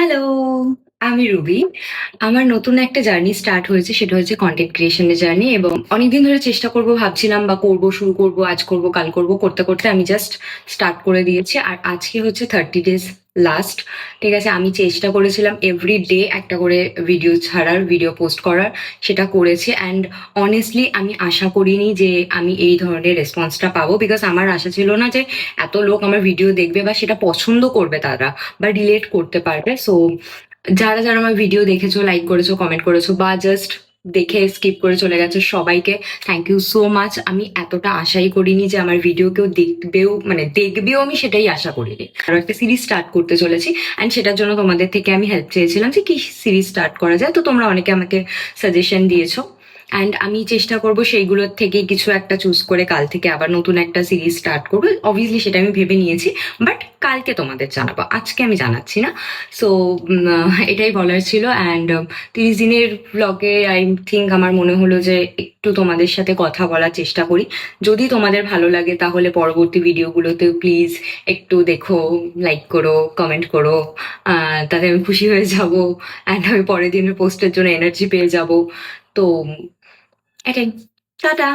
Hello, আমি Ruby. আমার নতুন একটা জার্নি স্টার্ট হয়েছে, সেটা হচ্ছে কনটেন্ট ক্রিয়েশনের জার্নি এবং অনেকদিন ধরে চেষ্টা করব ভাবছিলাম বা করব, শুরু করব, আজ করব, কাল করব, করতে, করতে আমি জাস্ট স্টার্ট করে দিয়েছি। আর আজকে হচ্ছে 30 ডেজ লাস্ট। ঠিক আছে? আমি চেষ্টা করেছিলাম এভরিডে একটা করে ভিডিও ছাড়ার, ভিডিও পোস্ট করার, সেটা করেছি। অ্যান্ড অনেস্টলি আমি আশা করিনি যে আমি এই ধরনের রেসপন্সটা পাবো, বিকজ আমার আশা ছিল না যে এত লোক আমার ভিডিও দেখবে বা সেটা পছন্দ করবে তারা, বা রিলেট করতে পারবে। সো যারা যারা আমার ভিডিও দেখেছো, লাইক করেছো, কমেন্ট করেছো, বা জাস্ট দেখে স্কিপ করে চলে গেছে, সবাইকে থ্যাংক ইউ সো মাচ। আমি এতটা আশাই করিনি যে আমার ভিডিও কেউ দেখবেও, মানে দেখবেও, আমি সেটাই আশা করিনি। আরো একটা সিরিজ স্টার্ট করতে চলেছি, অ্যান্ড সেটার জন্য তোমাদের থেকে আমি হেল্প চেয়েছিলাম যে কি সিরিজ স্টার্ট করা যায়। তো তোমরা অনেকে আমাকে সাজেশন দিয়েছো, অ্যান্ড আমি চেষ্টা করব সেইগুলোর থেকে কিছু একটা চুজ করে কাল থেকে আবার নতুন একটা সিরিজ স্টার্ট করবো। অবভিয়াসলি সেটা আমি ভেবে নিয়েছি, বাট কালকে তোমাদের জানাবো, আজকে আমি জানাচ্ছি না। সো এটাই বলার ছিল। অ্যান্ড 30 দিনের ব্লগে আই থিঙ্ক আমার মনে হলো যে একটু তোমাদের সাথে কথা বলার চেষ্টা করি। যদি তোমাদের ভালো লাগে তাহলে পরবর্তী ভিডিওগুলোতেও প্লিজ একটু দেখো, লাইক করো, কমেন্ট করো। তাতে আমি খুশি হয়ে যাব, অ্যান্ড আমি পরের দিনের পোস্টের জন্য এনার্জি পেয়ে যাব। তো এটাই। টাটা।